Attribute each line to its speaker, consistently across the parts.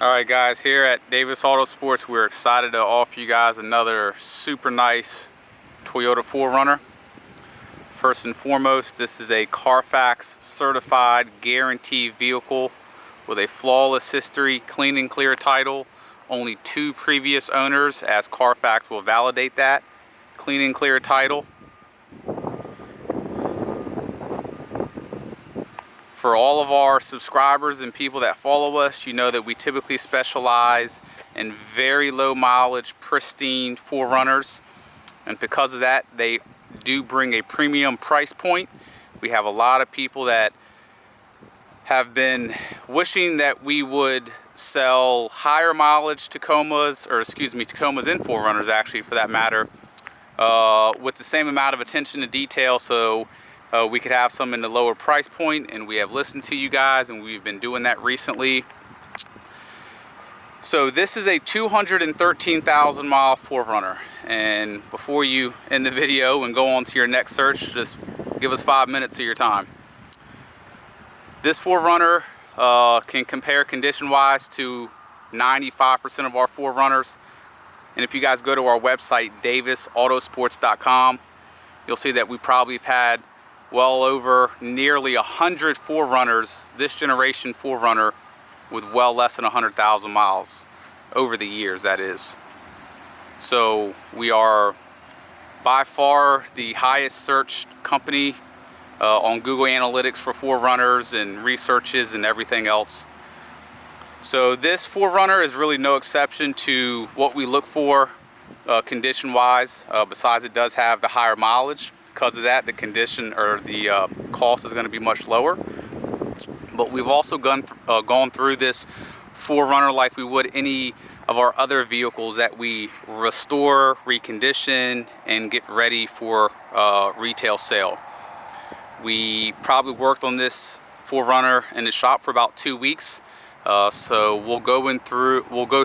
Speaker 1: Alright guys, here at Davis AutoSports, we're excited to offer you guys another super nice Toyota 4Runner. First and foremost, this is a Carfax certified guaranteed vehicle with a flawless history, clean and clear title, only 2 previous owners, as Carfax will validate that. Clean and clear title. For all of our subscribers and people that follow us, you know that we typically specialize in very low mileage, pristine 4Runners. And because of that, they do bring a premium price point. We have a lot of people that have been wishing that we would sell higher mileage Tacomas, Tacomas and 4Runners actually for that matter, with the same amount of attention to detail, so we could have some in the lower price point, and we have listened to you guys, and we've been doing that recently. So this is a 213,000 mile 4Runner, and before you end the video and go on to your next search, just give us 5 minutes of your time. This 4Runner can compare condition wise to 95% of our 4Runners, and if you guys go to our website davisautosports.com, you'll see that we probably have had well over nearly 100 4Runners, this generation 4Runner, with well less than 100,000 miles over the years, that is. So we are by far the highest searched company on Google Analytics for 4Runners and researches and everything else. So this 4Runner is really no exception to what we look for condition wise, besides it does have the higher mileage. Because of that, the condition or the cost is going to be much lower. But we've also gone through this 4Runner like we would any of our other vehicles that we restore, recondition, and get ready for retail sale. We probably worked on this 4Runner in the shop for about 2 weeks. So we'll go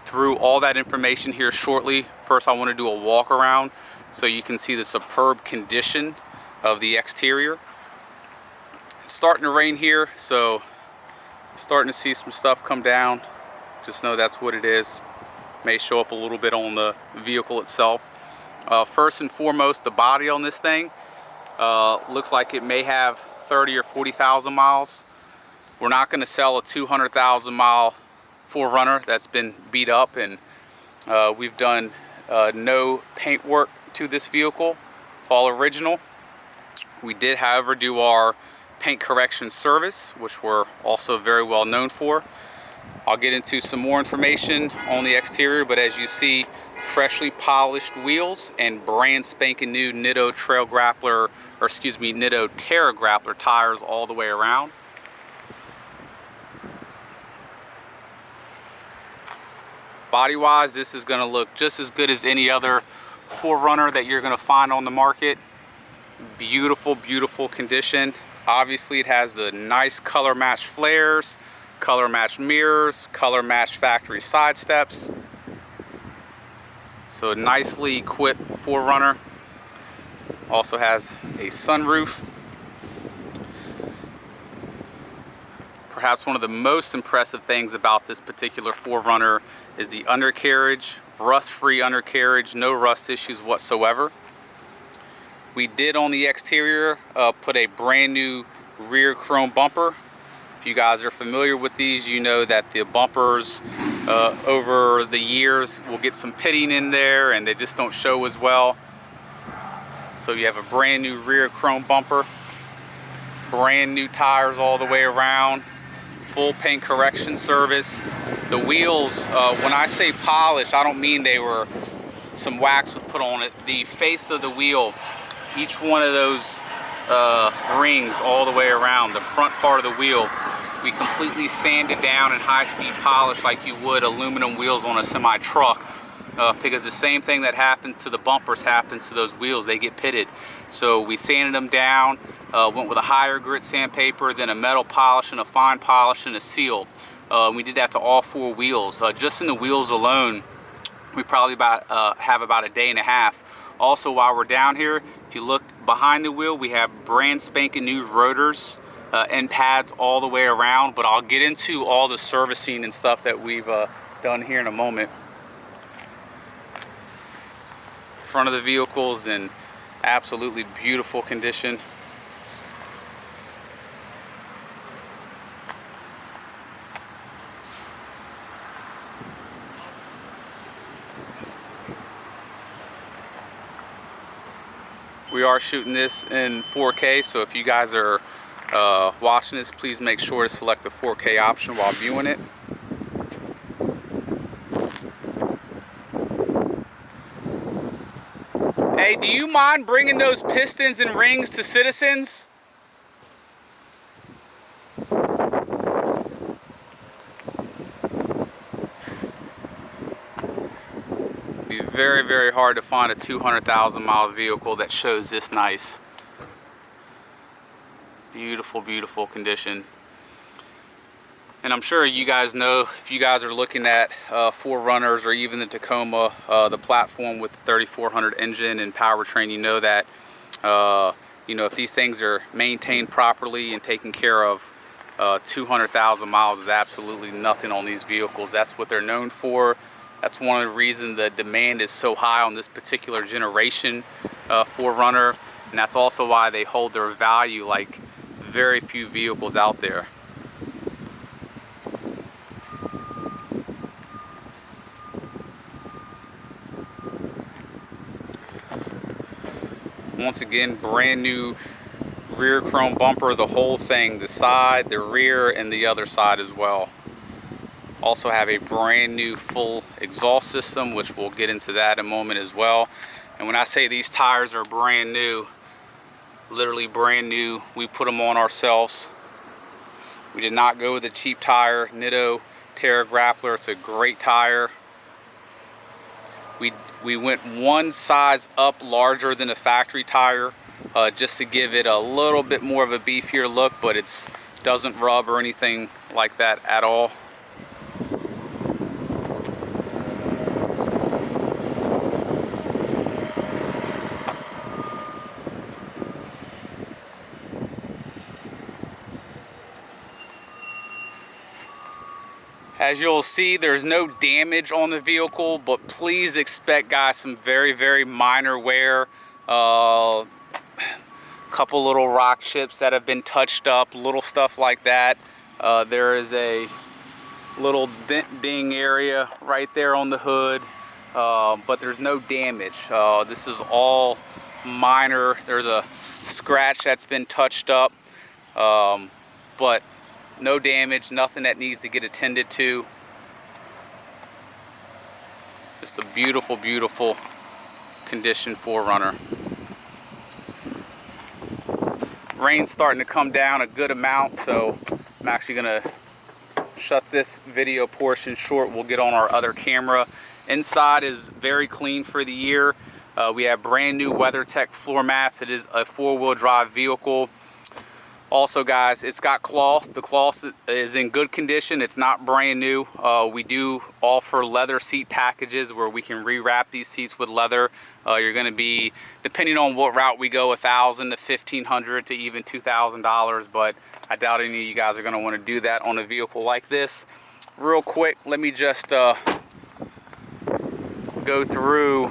Speaker 1: through all that information here shortly. First, I want to do a walk around so you can see the superb condition of the exterior. It's starting to rain here, so starting to see some stuff come down. Just know that's what it is. May show up a little bit on the vehicle itself. First and foremost, the body on this thing looks like it may have 30 or 40,000 miles. We're not going to sell a 200,000 mile 4Runner that's been beat up, and we've done no paint work to this vehicle. It's all original. We did, however, do our paint correction service, which we're also very well known for. I'll get into some more information on the exterior, but as you see, freshly polished wheels and brand spanking new Nitto Terra Grappler tires all the way around. Body wise, this is going to look just as good as any other 4Runner that you're going to find on the market. Beautiful, beautiful condition. Obviously it has the nice color match flares, color match mirrors, color match factory side steps. So nicely equipped 4Runner. Also has a sunroof. Perhaps one of the most impressive things about this particular 4Runner is the undercarriage, rust-free undercarriage, no rust issues whatsoever. We did on the exterior put a brand new rear chrome bumper. If you guys are familiar with these, you know that the bumpers over the years will get some pitting in there and they just don't show as well. So you have a brand new rear chrome bumper, brand new tires all the way around, full paint correction service. The wheels, when I say polished, I don't mean they were some wax was put on it. The face of the wheel, each one of those rings all the way around, the front part of the wheel, we completely sanded down and high-speed polish like you would aluminum wheels on a semi-truck, because the same thing that happens to the bumpers happens to those wheels. They get pitted. So we sanded them down, went with a higher grit sandpaper, then a metal polish and a fine polish and a seal. We did that to all 4 wheels. Just in the wheels alone, we probably have about a day and a half. Also, while we're down here, if you look behind the wheel, we have brand spanking new rotors and pads all the way around, but I'll get into all the servicing and stuff that we've done here in a moment. Front of the vehicle's in absolutely beautiful condition. We are shooting this in 4K, so if you guys are watching this, please make sure to select the 4K option while viewing it. Hey, do you mind bringing those pistons and rings to citizens? It'd be very, very hard to find a 200,000 mile vehicle that shows this nice. Beautiful, beautiful condition. And I'm sure you guys know, if you guys are looking at 4Runners or even the Tacoma, the platform with the 3400 engine and powertrain, you know that if these things are maintained properly and taken care of, 200,000 miles is absolutely nothing on these vehicles. That's what they're known for. That's one of the reasons the demand is so high on this particular generation 4Runner, and that's also why they hold their value like very few vehicles out there. Once again, brand new rear chrome bumper, the whole thing, the side, the rear, and the other side as well. Also have a brand new full exhaust system, which we'll get into that in a moment as well. And when I say these tires are brand new, literally brand new, we put them on ourselves. We did not go with a cheap tire, Nitto Terra Grappler. It's a great tire. We went one size up larger than a factory tire, just to give it a little bit more of a beefier look, but it doesn't rub or anything like that at all. As you'll see, there's no damage on the vehicle, but please expect, guys, some very, very minor wear. Couple little rock chips that have been touched up, little stuff like that. There is a little ding area right there on the hood, but there's no damage. This is all minor. There's a scratch that's been touched up, but no damage, nothing that needs to get attended to. Just a beautiful, beautiful condition 4Runner. Rain's starting to come down a good amount, so I'm actually gonna shut this video portion short. We'll get on our other camera. Inside is very clean for the year. We have brand new WeatherTech floor mats. It is a 4-wheel drive vehicle. Also, guys, it's got cloth. The cloth is in good condition. It's not brand new. We do offer leather seat packages where we can rewrap these seats with leather. You're going to be, depending on what route we go, $1,000 to $1,500 to even $2,000. But I doubt any of you guys are going to want to do that on a vehicle like this. Real quick, let me just go through.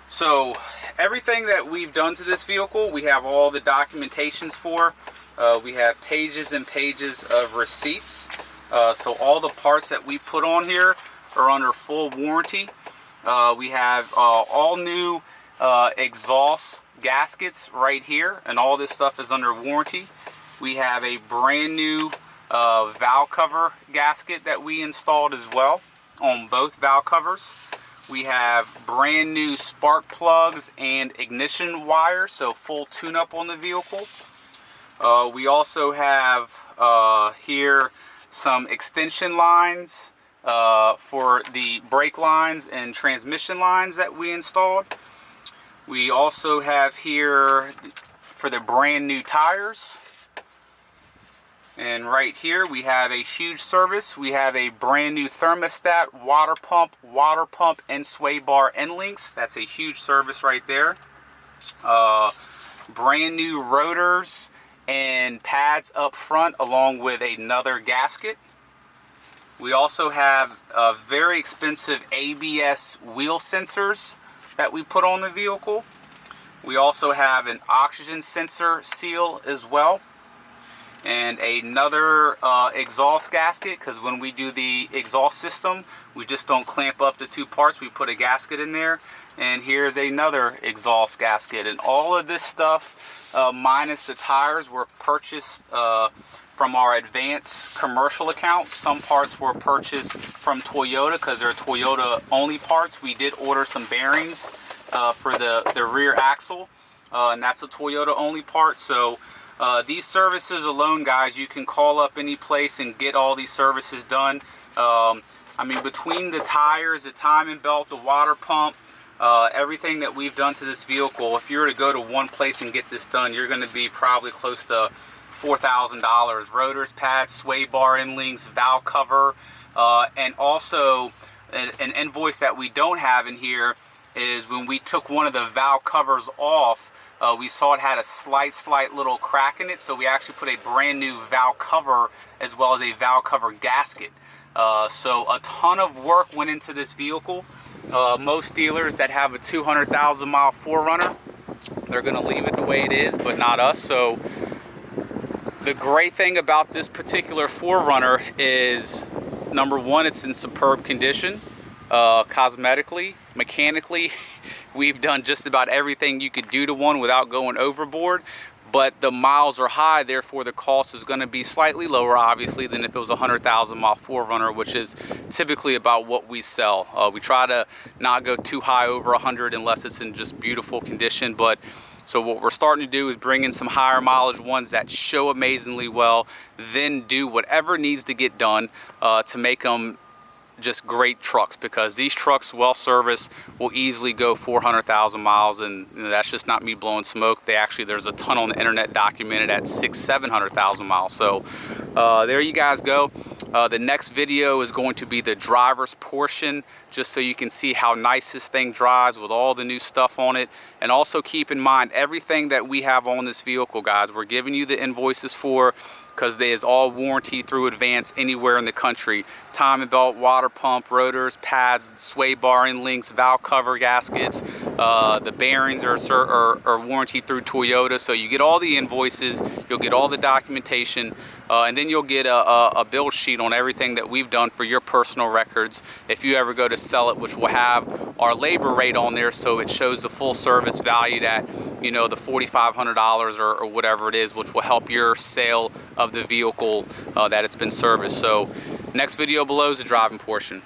Speaker 1: So everything that we've done to this vehicle, we have all the documentations for. We have pages and pages of receipts. So all the parts that we put on here are under full warranty. We have all new exhaust gaskets right here, and all this stuff is under warranty. We have a brand new valve cover gasket that we installed as well on both valve covers. We have brand new spark plugs and ignition wires, so full tune-up on the vehicle. We also have here some extension lines for the brake lines and transmission lines that we installed. We also have here for the brand new tires. And right here we have a huge service. We have a brand new thermostat, water pump, and sway bar end links. That's a huge service right there. Brand new rotors and pads up front, along with another gasket. We also have very expensive ABS wheel sensors that we put on the vehicle. We also have an oxygen sensor seal as well, and another exhaust gasket, because when we do the exhaust system, we just don't clamp up the two parts, we put a gasket in there. And here's another exhaust gasket. And all of this stuff, minus the tires, were purchased from our advanced commercial account. Some parts were purchased from Toyota because they're Toyota only parts. We did order some bearings for the rear axle, and that's a Toyota only part. So these services alone, guys, you can call up any place and get all these services done. I mean, between the tires, the timing belt, the water pump, everything that we've done to this vehicle, if you were to go to one place and get this done, you're going to be probably close to $4,000. Rotors, pads, sway bar end links, valve cover, and also an invoice that we don't have in here is when we took one of the valve covers off, we saw it had a slight little crack in it, so we actually put a brand new valve cover as well as a valve cover gasket. So a ton of work went into this vehicle. Most dealers that have a 200,000 mile 4Runner, they're going to leave it the way it is, but not us. So the great thing about this particular 4Runner is, number one, it's in superb condition. Cosmetically, mechanically, we've done just about everything you could do to one without going overboard. But the miles are high, therefore the cost is going to be slightly lower, obviously, than if it was a 100,000 mile 4Runner, which is typically about what we sell. We try to not go too high over 100 unless it's in just beautiful condition. But so what we're starting to do is bring in some higher mileage ones that show amazingly well, then do whatever needs to get done to make them just great trucks, because these trucks, well serviced, will easily go 400,000 miles, and that's just not me blowing smoke. There's a ton on the internet documented at 600,000-700,000 miles. So there you guys go. The next video is going to be the driver's portion, just so you can see how nice this thing drives with all the new stuff on it. And also keep in mind, everything that we have on this vehicle, guys, we're giving you the invoices for, because they is all warranty through Advance anywhere in the country. Timing belt, water pump, rotors, pads, sway bar end links, valve cover gaskets. The bearings are warranty through Toyota. So you get all the invoices, you'll get all the documentation, and then you'll get a build sheet on everything that we've done for your personal records if you ever go to sell it, which will have our labor rate on there, so it shows the full service valued at, you know, the $4,500 or whatever it is, which will help your sale of the vehicle that it's been serviced. So next video below is the driving portion.